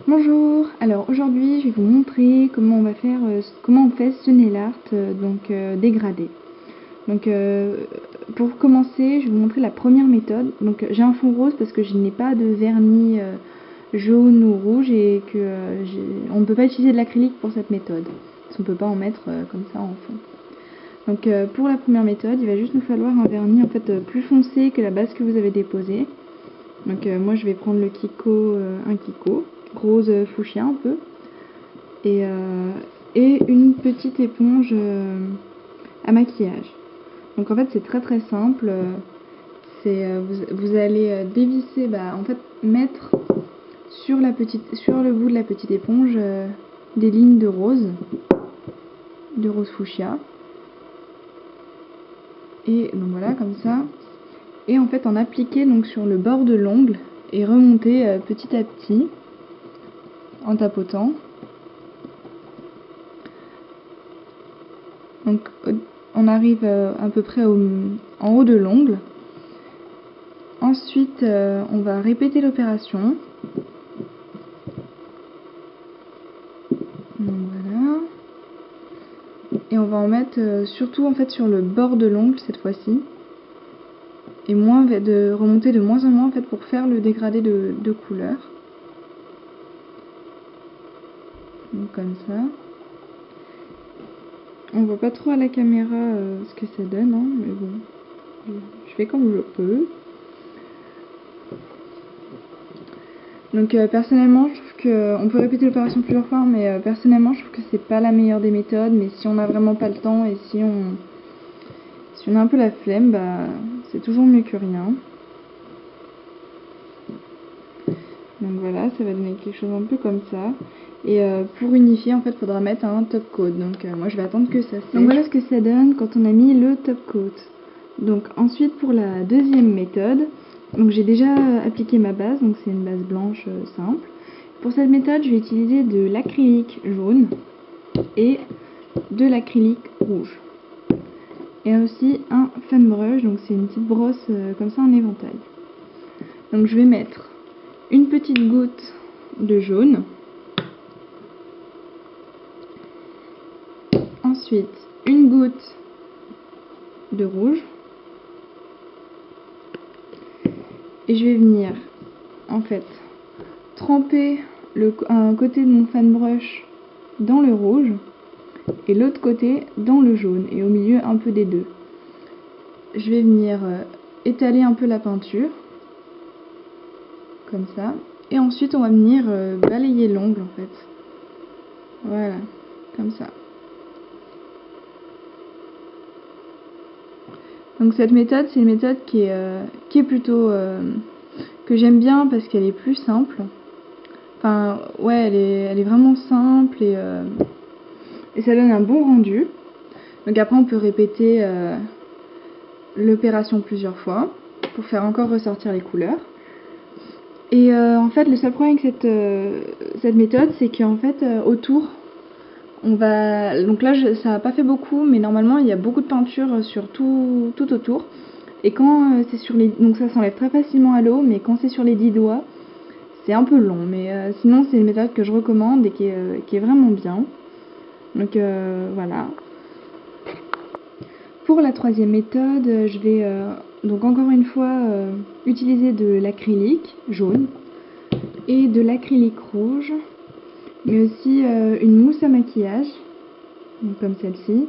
Bonjour, alors aujourd'hui je vais vous montrer comment comment on fait ce nail art dégradé. Pour commencer, je vais vous montrer la première méthode. Donc j'ai un fond rose parce que je n'ai pas de vernis jaune ou rouge et que on ne peut pas utiliser de l'acrylique pour cette méthode. On ne peut pas en mettre comme ça en fond. Donc pour la première méthode, il va juste nous falloir un vernis plus foncé que la base que vous avez déposée. Donc moi je vais prendre le Kiko, un Kiko rose fuchsia un peu, et une petite éponge à maquillage. Donc en fait c'est très simple. Vous allez dévisser, mettre sur le bout de la petite éponge des lignes de rose fuchsia, et donc voilà, comme ça, et en fait en appliquer donc sur le bord de l'ongle et remonter petit à petit en tapotant. Donc on arrive à peu près en haut de l'ongle. Ensuite on va répéter l'opération. Voilà. Et on va en mettre surtout en fait sur le bord de l'ongle cette fois-ci. Et de remonter de moins en moins en fait pour faire le dégradé de couleur. Donc comme ça. On voit pas trop à la caméra ce que ça donne, hein, mais bon, je fais comme je peux. Donc personnellement, je trouve que on peut répéter l'opération plusieurs fois, mais personnellement, je trouve que c'est pas la meilleure des méthodes. Mais si on n'a vraiment pas le temps et si on a un peu la flemme, c'est toujours mieux que rien. Donc voilà, ça va donner quelque chose un peu comme ça. Et pour unifier, en fait, il faudra mettre un top coat. Donc moi, je vais attendre que ça sèche. Donc voilà ce que ça donne quand on a mis le top coat. Donc ensuite, pour la deuxième méthode, donc j'ai déjà appliqué ma base, donc c'est une base blanche simple. Pour cette méthode, je vais utiliser de l'acrylique jaune et de l'acrylique rouge. Et aussi un fan brush, donc c'est une petite brosse comme ça en éventail. Donc je vais mettre une petite goutte de jaune. Ensuite, une goutte de rouge. Et je vais venir, en fait, tremper un côté de mon fan brush dans le rouge et l'autre côté dans le jaune, et au milieu un peu des deux. Je vais venir étaler un peu la peinture, comme ça. Et ensuite, on va venir balayer l'ongle, en fait. Voilà, comme ça. Donc cette méthode, c'est une méthode qui est plutôt que j'aime bien parce qu'elle est plus simple. Enfin, ouais, elle est vraiment simple et ça donne un bon rendu. Donc après, on peut répéter l'opération plusieurs fois pour faire encore ressortir les couleurs. Et en fait, le seul problème avec cette méthode, c'est qu'en fait, autour, donc là ça n'a pas fait beaucoup, mais normalement il y a beaucoup de peinture sur tout autour, et quand c'est sur les, donc ça s'enlève très facilement à l'eau, mais quand c'est sur les 10 doigts c'est un peu long, mais sinon c'est une méthode que je recommande et qui est vraiment bien. Donc voilà. Pour la troisième méthode, je vais donc encore une fois utiliser de l'acrylique jaune et de l'acrylique rouge, mais aussi une mousse à maquillage, donc comme celle-ci,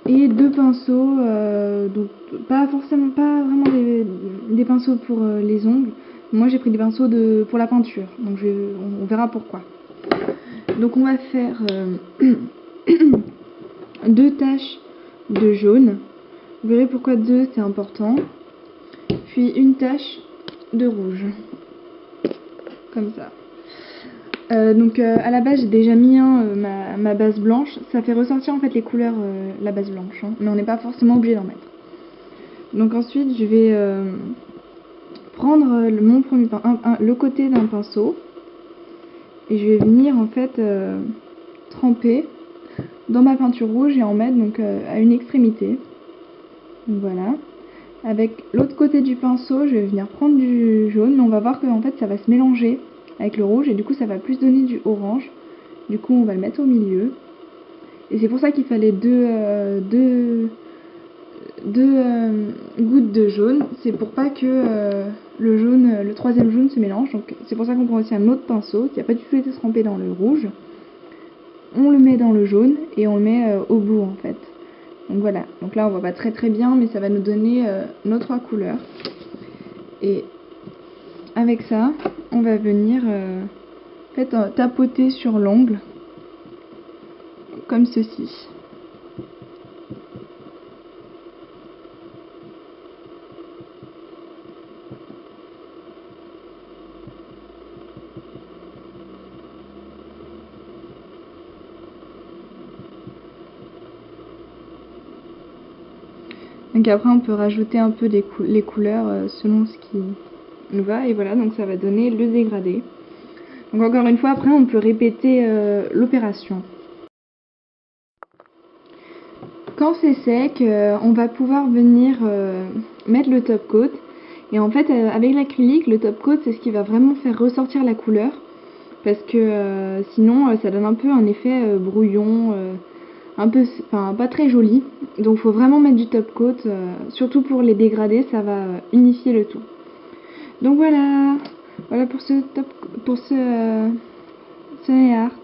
et deux pinceaux, donc pas vraiment des pinceaux pour les ongles. Moi j'ai pris des pinceaux pour la peinture, donc on verra pourquoi. Donc on va faire deux taches de jaune, vous verrez pourquoi deux c'est important, puis une tache de rouge, comme ça. À la base j'ai déjà mis ma base blanche, ça fait ressortir en fait les couleurs la base blanche, hein, mais on n'est pas forcément obligé d'en mettre. Donc ensuite je vais prendre le côté d'un pinceau et je vais venir en fait tremper dans ma peinture rouge et en mettre donc à une extrémité. Donc voilà. Avec l'autre côté du pinceau, je vais venir prendre du jaune, mais on va voir que en fait ça va se mélanger avec le rouge et du coup ça va plus donner du orange. Du coup on va le mettre au milieu. Et c'est pour ça qu'il fallait deux gouttes de jaune. C'est pour pas que le troisième jaune se mélange. Donc c'est pour ça qu'on prend aussi un autre pinceau qui n'a pas du tout été trempé dans le rouge. On le met dans le jaune et on le met au bout en fait. Donc voilà, donc là on voit pas très très bien mais ça va nous donner nos trois couleurs. Et avec ça, on va venir en fait, tapoter sur l'ongle comme ceci. Donc après on peut rajouter un peu les couleurs selon ce qui nous va et voilà, donc ça va donner le dégradé. Donc encore une fois après on peut répéter l'opération. Quand c'est sec, on va pouvoir venir mettre le top coat et en fait avec l'acrylique le top coat c'est ce qui va vraiment faire ressortir la couleur parce que sinon ça donne un peu un effet brouillon, un peu, enfin pas très joli. Donc faut vraiment mettre du top coat, surtout pour les dégradés, ça va unifier le tout. Donc voilà pour ce nail art.